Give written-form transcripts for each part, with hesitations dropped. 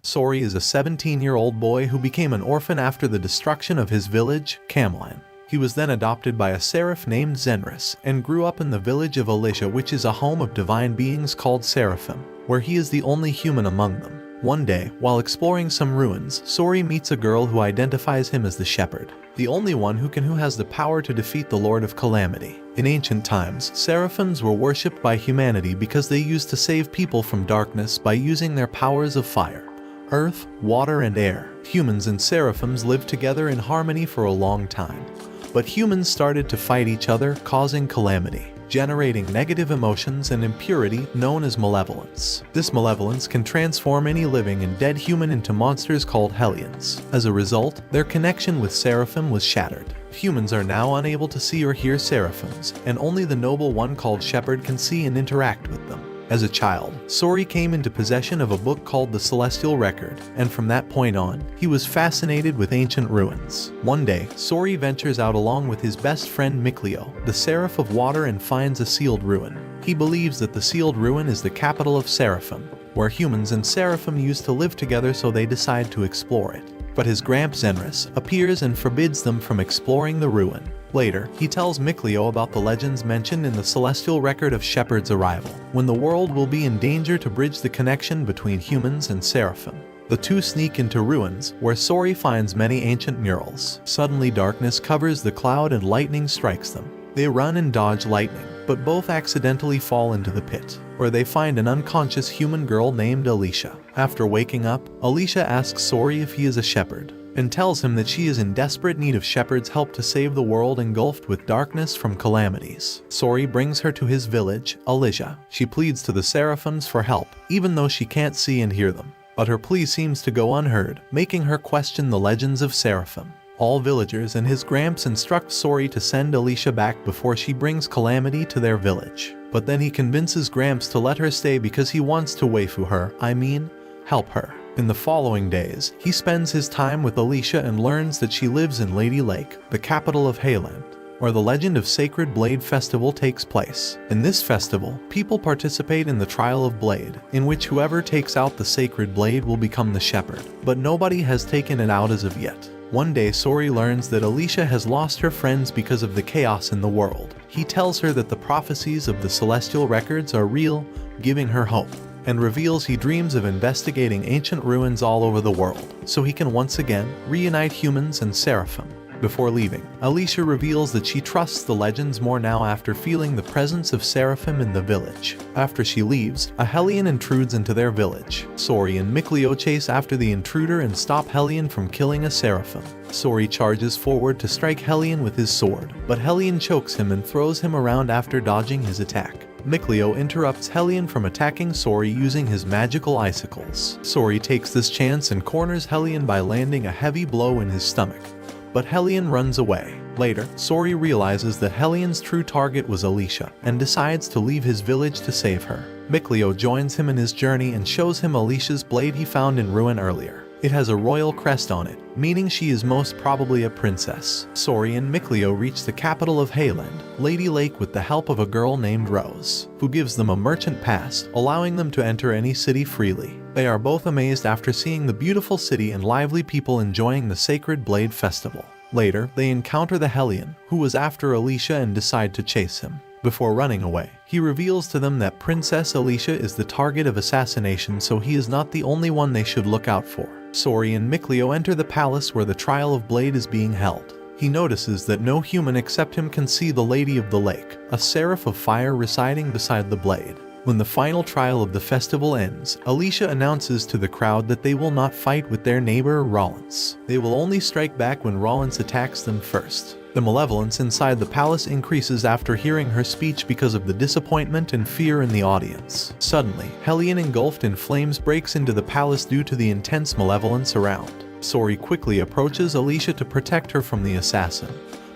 Sori is a 17-year-old boy who became an orphan after the destruction of his village, Camlan. He was then adopted by a seraph named Zenris and grew up in the village of Alicia, which is a home of divine beings called Seraphim, where he is the only human among them. One day, while exploring some ruins, Sori meets a girl who identifies him as the Shepherd, the only one who has the power to defeat the Lord of Calamity. In ancient times, seraphims were worshipped by humanity because they used to save people from darkness by using their powers of fire, earth, water, and air. Humans and seraphims lived together in harmony for a long time. But humans started to fight each other, causing calamity, generating negative emotions and impurity known as malevolence. This malevolence can transform any living and dead human into monsters called hellions. As a result, their connection with Seraphim was shattered. Humans are now unable to see or hear seraphims, and only the noble one called Shepherd can see and interact with them. As a child, Sori came into possession of a book called the Celestial Record, and from that point on, he was fascinated with ancient ruins. One day, Sori ventures out along with his best friend Mikleo, the Seraph of Water, and finds a sealed ruin. He believes that the sealed ruin is the capital of Seraphim, where humans and Seraphim used to live together, so they decide to explore it. But his gramp Zenris appears and forbids them from exploring the ruin. Later, he tells Mikleo about the legends mentioned in the Celestial Record of Shepherd's arrival, when the world will be in danger to bridge the connection between humans and Seraphim. The two sneak into ruins, where Sori finds many ancient murals. Suddenly darkness covers the cloud and lightning strikes them. They run and dodge lightning, but both accidentally fall into the pit, where they find an unconscious human girl named Alicia. After waking up, Alicia asks Sori if he is a shepherd, and tells him that she is in desperate need of Shepherd's help to save the world engulfed with darkness from calamities. Sori brings her to his village, Alicia. She pleads to the Seraphims for help, even though she can't see and hear them. But her plea seems to go unheard, making her question the legends of Seraphim. All villagers and his gramps instruct Sori to send Alicia back before she brings calamity to their village. But then he convinces Gramps to let her stay because he wants to waifu her, help her. In the following days, he spends his time with Alicia and learns that she lives in Lady Lake, the capital of Hayland, where the Legend of Sacred Blade Festival takes place. In this festival, people participate in the Trial of Blade, in which whoever takes out the sacred blade will become the Shepherd, but nobody has taken it out as of yet. One day, Sori learns that Alicia has lost her friends because of the chaos in the world. He tells her that the prophecies of the Celestial Records are real, giving her hope, and reveals he dreams of investigating ancient ruins all over the world, so he can once again reunite humans and Seraphim. Before leaving, Alicia reveals that she trusts the legends more now after feeling the presence of Seraphim in the village. After she leaves, a Hellion intrudes into their village. Sori and Mikleo chase after the intruder and stop Hellion from killing a Seraphim. Sori charges forward to strike Hellion with his sword, but Hellion chokes him and throws him around after dodging his attack. Mikleo interrupts Hellion from attacking Sori using his magical icicles. Sori takes this chance and corners Hellion by landing a heavy blow in his stomach, but Hellion runs away. Later, Sori realizes that Hellion's true target was Alicia, and decides to leave his village to save her. Mikleo joins him in his journey and shows him Alicia's blade he found in ruin earlier. It has a royal crest on it, meaning she is most probably a princess. Sori and Mikleo reach the capital of Hayland, Lady Lake, with the help of a girl named Rose, who gives them a merchant pass, allowing them to enter any city freely. They are both amazed after seeing the beautiful city and lively people enjoying the Sacred Blade Festival. Later, they encounter the Hellion, who was after Alicia, and decide to chase him. Before running away, he reveals to them that Princess Alicia is the target of assassination, so he is not the only one they should look out for. Sori and Mikleo enter the palace where the Trial of Blade is being held. He notices that no human except him can see the Lady of the Lake, a seraph of fire residing beside the blade. When the final trial of the festival ends, Alicia announces to the crowd that they will not fight with their neighbor Rollins. They will only strike back when Rollins attacks them first. The malevolence inside the palace increases after hearing her speech because of the disappointment and fear in the audience. Suddenly, Hellion, engulfed in flames, breaks into the palace due to the intense malevolence around. Sori quickly approaches Alicia to protect her from the assassin,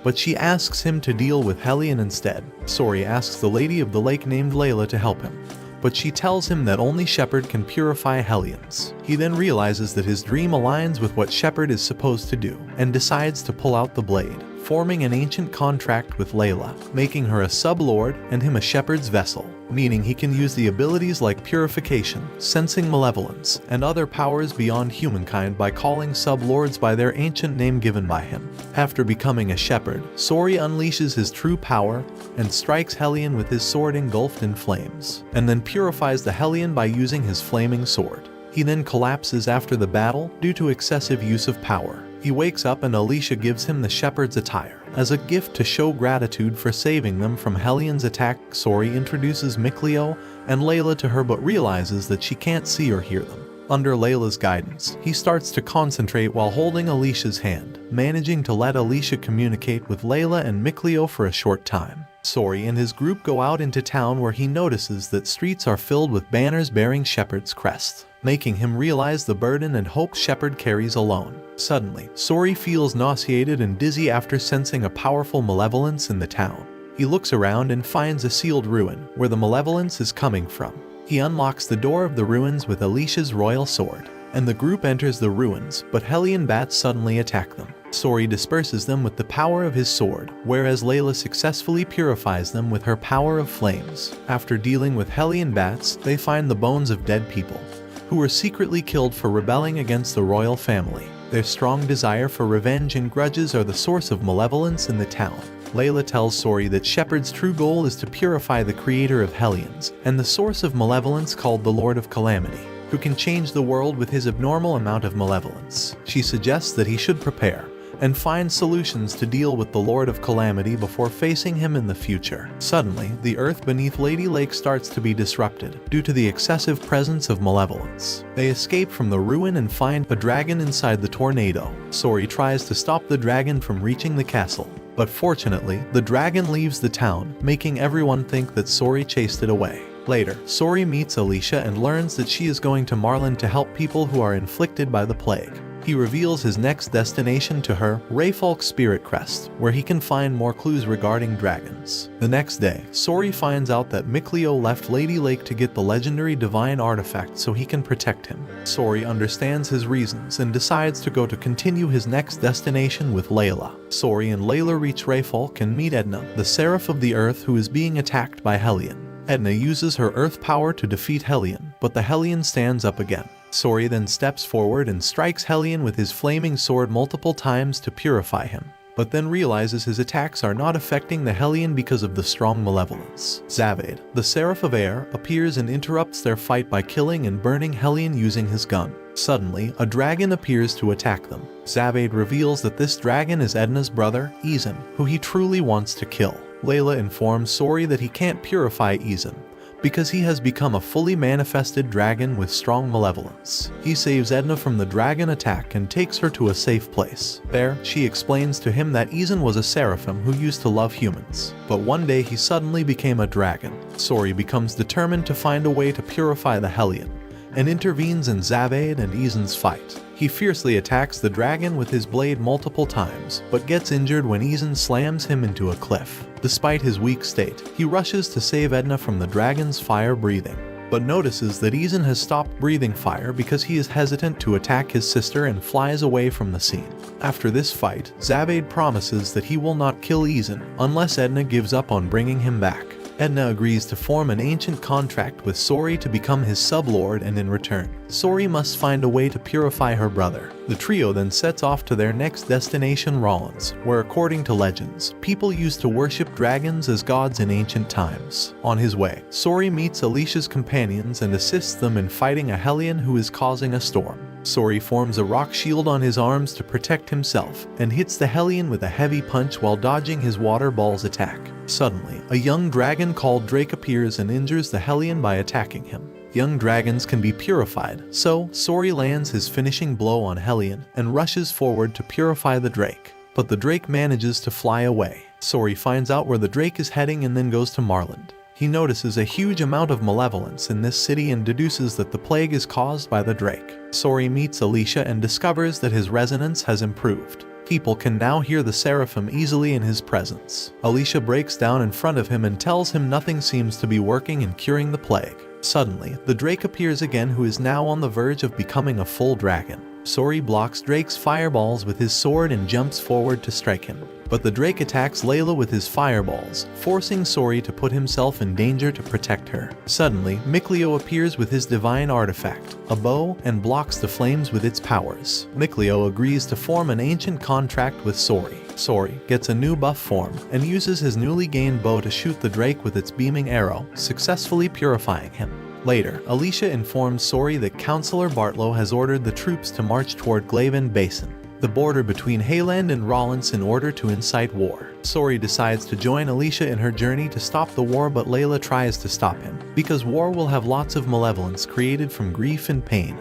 but she asks him to deal with Hellion instead. Sori asks the Lady of the Lake named Layla to help him, but she tells him that only Shepherd can purify Hellions. He then realizes that his dream aligns with what Shepherd is supposed to do, and decides to pull out the blade, forming an ancient contract with Layla, making her a sub-lord and him a Shepherd's vessel. meaning he can use the abilities like purification, sensing malevolence, and other powers beyond humankind by calling sublords by their ancient name given by him. After becoming a shepherd, Sori unleashes his true power and strikes Hellion with his sword engulfed in flames, and then purifies the Hellion by using his flaming sword. He then collapses after the battle due to excessive use of power. He wakes up and Alicia gives him the shepherd's attire as a gift to show gratitude for saving them from Hellion's attack. Sori introduces Mikleo and Layla to her but realizes that she can't see or hear them. Under Layla's guidance, he starts to concentrate while holding Alicia's hand, managing to let Alicia communicate with Layla and Mikleo for a short time. Sori and his group go out into town where he notices that streets are filled with banners bearing Shepard's crest, making him realize the burden and hope Shepard carries alone. Suddenly, Sori feels nauseated and dizzy after sensing a powerful malevolence in the town. He looks around and finds a sealed ruin where the malevolence is coming from. He unlocks the door of the ruins with Alicia's royal sword, and the group enters the ruins, but Hellion bats suddenly attack them. Sori disperses them with the power of his sword, whereas Layla successfully purifies them with her power of flames. After dealing with Hellion bats, they find the bones of dead people, who were secretly killed for rebelling against the royal family. Their strong desire for revenge and grudges are the source of malevolence in the town. Layla tells Sori that Shepard's true goal is to purify the creator of Hellions, and the source of malevolence called the Lord of Calamity, who can change the world with his abnormal amount of malevolence. She suggests that he should prepare and find solutions to deal with the Lord of Calamity before facing him in the future. Suddenly, the earth beneath Lady Lake starts to be disrupted due to the excessive presence of malevolence. They escape from the ruin and find a dragon inside the tornado. Sori tries to stop the dragon from reaching the castle, but fortunately, the dragon leaves the town, making everyone think that Sori chased it away. Later, Sori meets Alicia and learns that she is going to Marlin to help people who are inflicted by the plague. He reveals his next destination to her, Rayfolk's Spirit Crest, where he can find more clues regarding dragons. The next day, Sori finds out that Mikleo left Lady Lake to get the legendary divine artifact so he can protect him. Sori understands his reasons and decides to go to continue his next destination with Layla. Sori and Layla reach Rayfolk and meet Edna, the Seraph of the Earth who is being attacked by Hellion. Edna uses her earth power to defeat Hellion, but the Hellion stands up again. Sori then steps forward and strikes Hellion with his flaming sword multiple times to purify him, but then realizes his attacks are not affecting the Hellion because of the strong malevolence. Zavade, the Seraph of Air, appears and interrupts their fight by killing and burning Hellion using his gun. Suddenly, a dragon appears to attack them. Zavade reveals that this dragon is Edna's brother, Izan, who he truly wants to kill. Layla informs Sori that he can't purify Izan, because he has become a fully manifested dragon with strong malevolence. He saves Edna from the dragon attack and takes her to a safe place. There, she explains to him that Izan was a seraphim who used to love humans, but one day he suddenly became a dragon. Sori becomes determined to find a way to purify the Hellion, and intervenes in Zavade and Izan's fight. He fiercely attacks the dragon with his blade multiple times, but gets injured when Izan slams him into a cliff. Despite his weak state, he rushes to save Edna from the dragon's fire breathing, but notices that Izan has stopped breathing fire because he is hesitant to attack his sister and flies away from the scene. After this fight, Zavade promises that he will not kill Izan unless Edna gives up on bringing him back. Edna agrees to form an ancient contract with Sori to become his sublord, and in return, Sori must find a way to purify her brother. The trio then sets off to their next destination, Rollins, where according to legends, people used to worship dragons as gods in ancient times. On his way, Sori meets Alicia's companions and assists them in fighting a Hellion who is causing a storm. Sori forms a rock shield on his arms to protect himself and hits the Hellion with a heavy punch while dodging his water ball's attack. Suddenly, a young dragon called Drake appears and injures the Hellion by attacking him. Young dragons can be purified, so Sori lands his finishing blow on Hellion and rushes forward to purify the Drake. But the Drake manages to fly away. Sori finds out where the Drake is heading and then goes to Marland. He notices a huge amount of malevolence in this city and deduces that the plague is caused by the Drake. Sori meets Alicia and discovers that his resonance has improved. People can now hear the seraphim easily in his presence. Alicia breaks down in front of him and tells him nothing seems to be working in curing the plague. Suddenly, the Drake appears again, who is now on the verge of becoming a full dragon. Sori blocks Drake's fireballs with his sword and jumps forward to strike him. But the Drake attacks Layla with his fireballs, forcing Sori to put himself in danger to protect her. Suddenly, Mikleo appears with his divine artifact, a bow, and blocks the flames with its powers. Mikleo agrees to form an ancient contract with Sori. Sori gets a new buff form and uses his newly gained bow to shoot the Drake with its beaming arrow, successfully purifying him. Later, Alicia informs Sori that Counselor Bartlow has ordered the troops to march toward Glaven Basin, the border between Hayland and Rollins, in order to incite war. Sori decides to join Alicia in her journey to stop the war, but Layla tries to stop him, because war will have lots of malevolence created from grief and pain,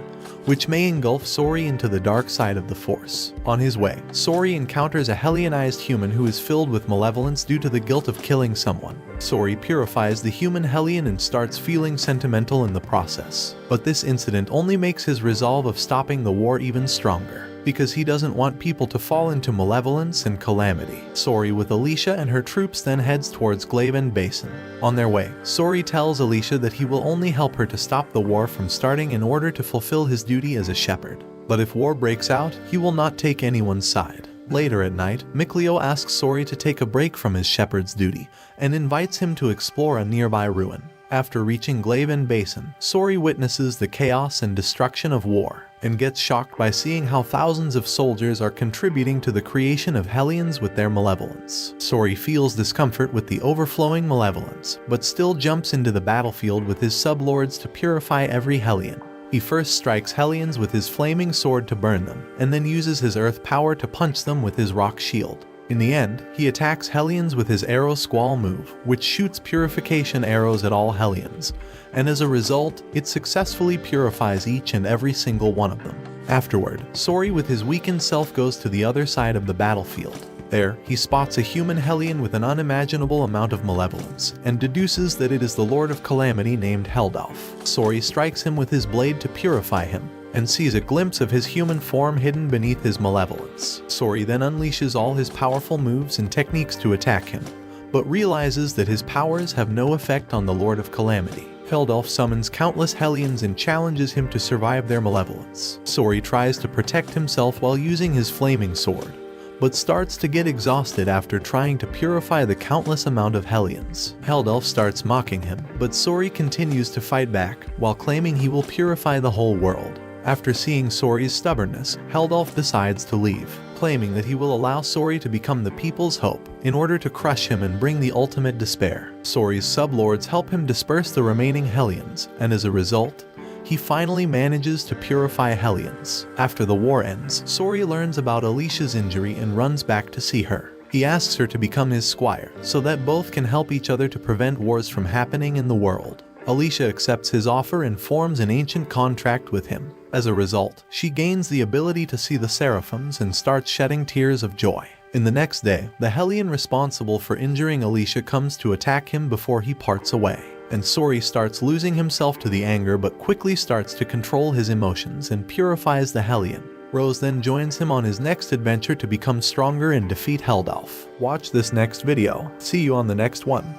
which may engulf Sori into the dark side of the Force. On his way, Sori encounters a Hellianized human who is filled with malevolence due to the guilt of killing someone. Sori purifies the human Hellion and starts feeling sentimental in the process. But this incident only makes his resolve of stopping the war even stronger, because he doesn't want people to fall into malevolence and calamity. Sori with Alicia and her troops then heads towards Glaven Basin. On their way, Sori tells Alicia that he will only help her to stop the war from starting in order to fulfill his duty as a shepherd. But if war breaks out, he will not take anyone's side. Later at night, Mikleo asks Sori to take a break from his shepherd's duty and invites him to explore a nearby ruin. After reaching Glaven Basin, Sori witnesses the chaos and destruction of war, and gets shocked by seeing how thousands of soldiers are contributing to the creation of Hellions with their malevolence. Sori feels discomfort with the overflowing malevolence, but still jumps into the battlefield with his sublords to purify every Hellion. He first strikes Hellions with his flaming sword to burn them, and then uses his earth power to punch them with his rock shield. In the end, he attacks Hellions with his Arrow Squall move, which shoots purification arrows at all Hellions, and as a result, it successfully purifies each and every single one of them. Afterward, Sori with his weakened self goes to the other side of the battlefield. There, he spots a human Hellion with an unimaginable amount of malevolence, and deduces that it is the Lord of Calamity named Heldalf. Sori strikes him with his blade to purify him, and sees a glimpse of his human form hidden beneath his malevolence. Sori then unleashes all his powerful moves and techniques to attack him, but realizes that his powers have no effect on the Lord of Calamity. Heldalf summons countless Hellions and challenges him to survive their malevolence. Sori tries to protect himself while using his flaming sword, but starts to get exhausted after trying to purify the countless amount of Hellions. Heldalf starts mocking him, but Sori continues to fight back, while claiming he will purify the whole world. After seeing Sori's stubbornness, Heldalf decides to leave, claiming that he will allow Sori to become the people's hope, in order to crush him and bring the ultimate despair. Sori's sublords help him disperse the remaining Hellions, and as a result, he finally manages to purify Hellions. After the war ends, Sori learns about Alicia's injury and runs back to see her. He asks her to become his squire, so that both can help each other to prevent wars from happening in the world. Alicia accepts his offer and forms an ancient contract with him. As a result, she gains the ability to see the seraphims and starts shedding tears of joy. In the next day, the Hellion responsible for injuring Alicia comes to attack him before he parts away, and Sori starts losing himself to the anger but quickly starts to control his emotions and purifies the Hellion. Rose then joins him on his next adventure to become stronger and defeat Heldalf. Watch this next video. See you on the next one.